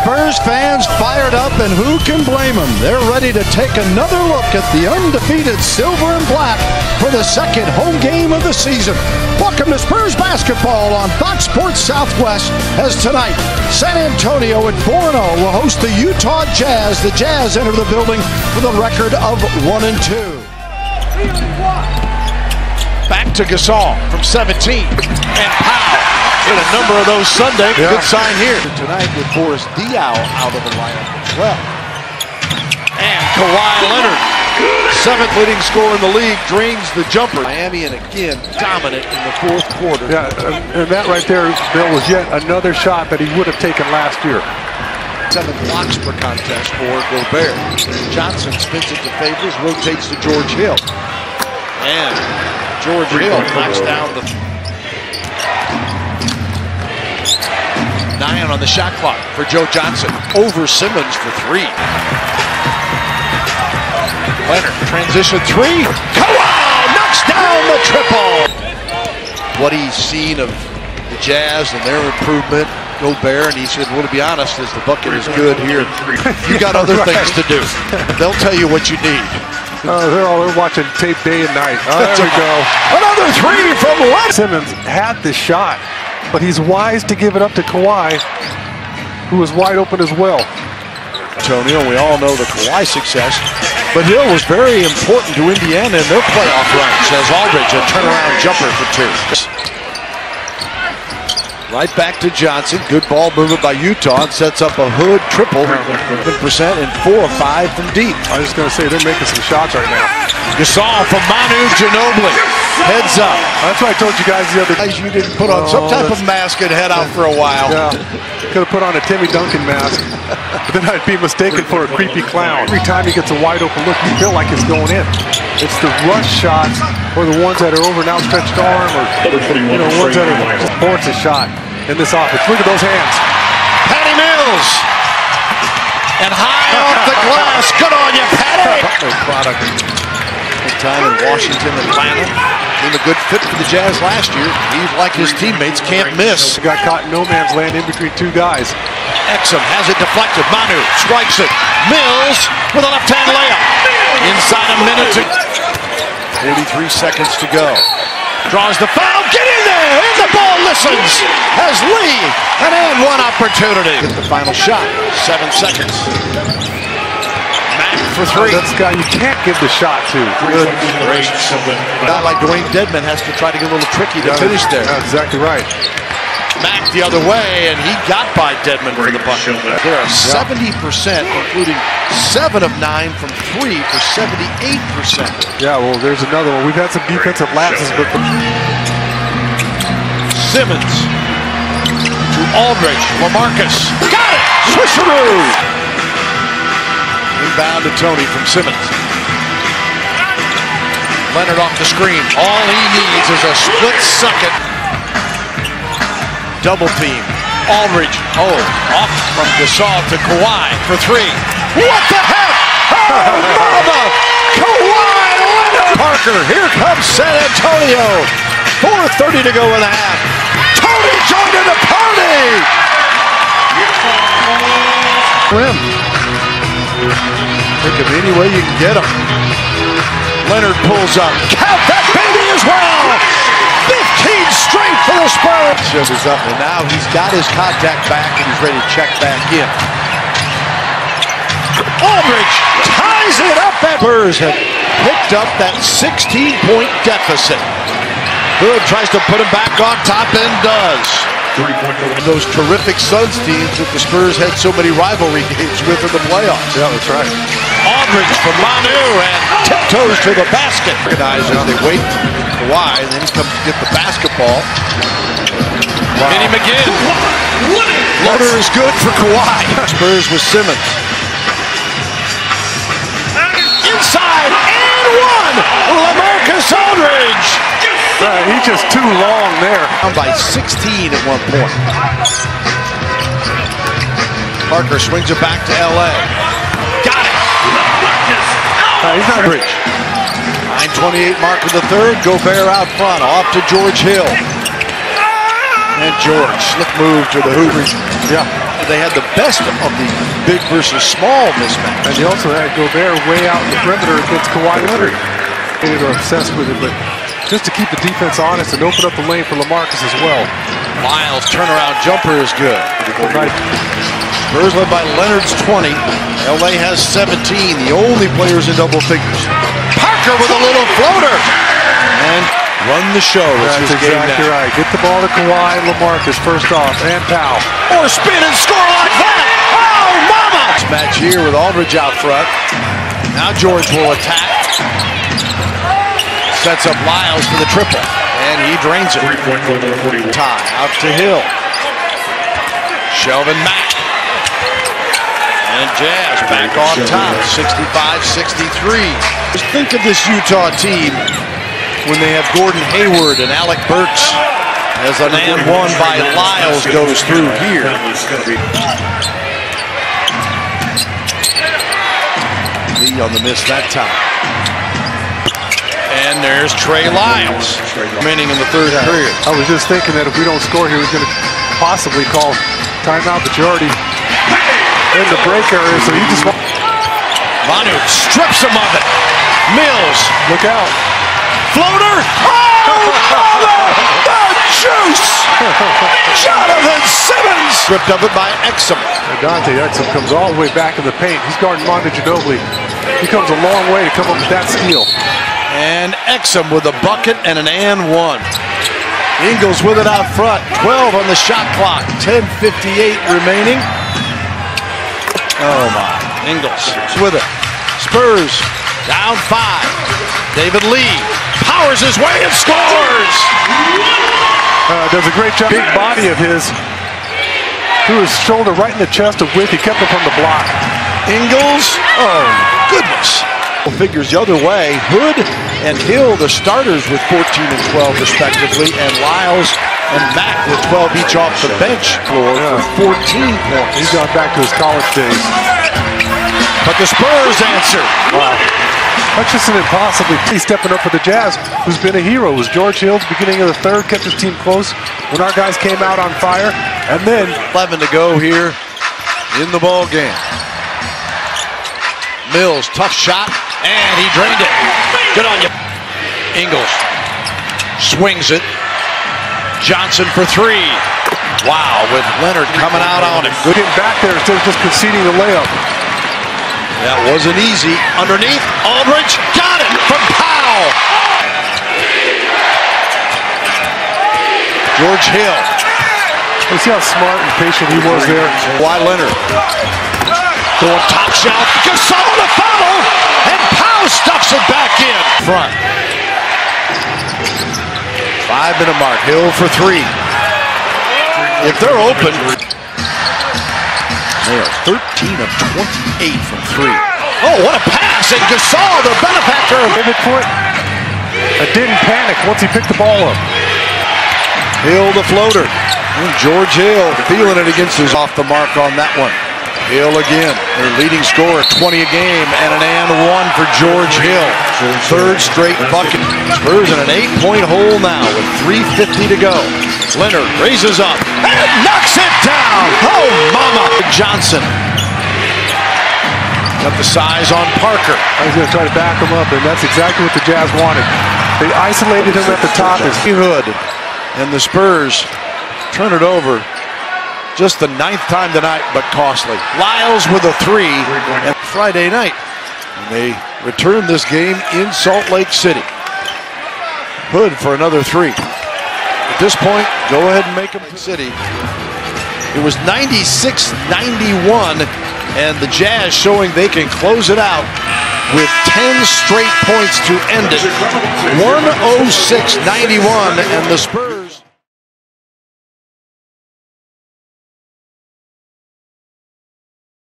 Spurs fans fired up, and who can blame them? They're ready to take another look at the undefeated silver and black for the second home game of the season. Welcome to Spurs basketball on Fox Sports Southwest, as tonight San Antonio at 4-0 will host the Utah Jazz. The Jazz enter the building with a record of 1-2. Back to Gasol from 17, and Powell hit a number of those Sunday. Yeah. Good sign here. Tonight with Boris Diaw out of the lineup as well. And Kawhi Leonard, seventh leading scorer in the league, drains the jumper. Miami, and again, dominant in the fourth quarter. Yeah, and that right there, Bill, was yet another shot that he would have taken last year. 7 blocks per contest for Gobert. Johnson spins it to Favors, rotates to George Hill. And George Hill knocks down the 9 on the shot clock for Joe Johnson. Over Simmons for 3. Leonard, transition 3. Kawhi knocks down the triple. What he's seen of the Jazz and their improvement, Gobert, and he said, well, to be honest, as the bucket is good here, you got other things to do. They'll tell you what you need. They're watching tape day and night. There we go. Another 3 from Leonard. Simmons had the shot, but he's wise to give it up to Kawhi, who was wide open as well. Antonio, we all know the Kawhi success, but Hill was very important to Indiana in their playoff run, says Aldridge, a turnaround jumper for 2. Right back to Johnson. Good ball movement by Utah, and sets up a Hood triple, 7% and 4 of 5 from deep. I was just going to say, they're making some shots right now. Gasol from Manu Ginobili. Heads up. That's what I told you guys the other day. You didn't put on some type of mask and head out for a while. Yeah, could have put on a Timmy Duncan mask, but then I'd be mistaken for a creepy clown. Every time he gets a wide open look, you feel like it's going in. It's the rush shots, or the ones that are over an outstretched arm, or ones that are supports a shot in this offense. Look at those hands. Patty Mills. And high off the glass. Good on you, Patty. Butler product. Good time in Washington, Atlanta. Been a good fit for the Jazz last year. He's like his teammates, can't miss. He got caught in no man's land in between 2 guys. Exum has it deflected. Manu strikes it. Mills with a left-hand layup. Inside a minute to 43 seconds to go. Draws the foul. Get in there. And the ball listens as Lee an and 1 opportunity. Get the final shot. 7 seconds. Mack for 3. That's the guy you can't give the shot to. Good gracious. Not like Dwayne Dedman has to try to get a little tricky to finish there. That's exactly right. Mack the other way, and he got by Dedman for the bucket. There are 70%, including 7 of 9 from 3 for 78%. Yeah, well, there's another one. We've had some defensive lapses, but Simmons to Aldridge. LaMarcus got it. Switcheroo. Rebound to Tony from Simmons. Leonard off the screen. All he needs is a split second. Double team. Aldridge. Oh, off from Gasol to Kawhi for 3. What the heck? Oh, mama! Kawhi Leonard! Parker, here comes San Antonio. 4:30 to go in the half. Tony joined in the party! rim. Think of any way you can get him. Leonard pulls up. Count that baby as well! 15 straight for the Spurs. Shows us up, and now he's got his contact back, and he's ready to check back in. Aldridge ties it up. Spurs have picked up that 16-point deficit. Hood tries to put him back on top and does. Those terrific Suns teams that the Spurs had so many rivalry games with in the playoffs. Yeah, that's right. Aldridge from Manu and tiptoes to the basket. Organized as they wait for Kawhi, and then he comes to get the basketball. Wow. Vinny McGinn. Loader is good for Kawhi. Spurs with Simmons. Inside and 1. LaMarcus Aldridge. He's just too long there. Down by 16 at one point. Parker swings it back to L.A. Got it. He's not Bridge. 9:28 mark in the third. Gobert out front. Off to George Hill. And George, slick move to the hoop. Yeah. They had the best of the big versus small mismatch. And you also had Gobert way out in the perimeter against Kawhi Leonard. They were obsessed with it, but just to keep the defense honest and open up the lane for LaMarcus as well. Lyles' turnaround jumper is good. Spurs led by Leonard's 20. LA has 17, the only players in double figures. Parker with a little floater. And run the show. That's exactly right. Get the ball to Kawhi, LaMarcus first off, and Powell. Or spin and score like that. Oh, mama! Match here with Aldridge out front. Now George will attack. Sets up Lyles for the triple. And he drains it. Tie out to Hill. Shelvin Mack. And Jazz back on top. 65-63. Just think of this Utah team when they have Gordon Hayward and Alec Burks as an and one by Lyles goes through here. Lee on the miss that time. And there's Trey Lyles remaining in the third period. I was just thinking that if we don't score here, he's going to possibly call timeout, but you're already in the break area, so you just... Manu strips him of it. Mills. Look out. Floater. Oh, the juice. Jonathan Simmons. Stripped of it by Exum. Dante Exum comes all the way back in the paint. He's guarding Monte Ginobili. He comes a long way to come up with that steal. And Exum with a bucket and an and one. Ingles with it out front. 12 on the shot clock. 10:58 remaining. Oh my. Ingles with it. Spurs down 5. David Lee powers his way and scores. Does a great job. Big body of his. Threw his shoulder right in the chest of Wick. He kept it from the block. Ingles. Oh goodness. Figures the other way. Hood and Hill, the starters, with 14 and 12 respectively, and Lyles and Mack with 12 each off the bench floor for 14 points. He's gone back to his college days. But the Spurs answer. Wow. Hutchison impossibly stepping up for the Jazz, who's been a hero. It was George Hill at the beginning of the third, kept his team close when our guys came out on fire, and then 11 to go here in the ball game. Mills, tough shot, and he drained it. Good on you. Ingles swings it. Johnson for 3. Wow, with Leonard coming out on him. Good him back there instead of just conceding the layup. That wasn't easy. Underneath, Aldridge got it from Powell. George Hill. You see how smart and patient he was there? Kawhi Leonard. Going top shelf. Gasol to foul. And Powell stuffs it back in. Front. 5-minute mark. Hill for 3. If they're open, they are 13 of 28 from 3. Oh, what a pass. And Gasol, the benefactor. Pivot foot. Didn't panic once he picked the ball up. Hill the floater. And George Hill feeling it against his off the mark on that one. Hill again, their leading scorer, 20 a game, and an and one for George Hill. Third straight bucket. Spurs in an 8-point hole now with 3:50 to go. Leonard raises up and knocks it down. Oh, mama. Johnson. Got the size on Parker. I was going to try to back him up, and that's exactly what the Jazz wanted. They isolated him at the top. Hood and the Spurs turn it over. Just the 9th time tonight, but costly. Lyles with a 3 and Friday night. And they return this game in Salt Lake City. Hood for another 3. At this point, go ahead and make them City. It was 96-91, and the Jazz showing they can close it out with 10 straight points to end it. 106-91, and the Spurs.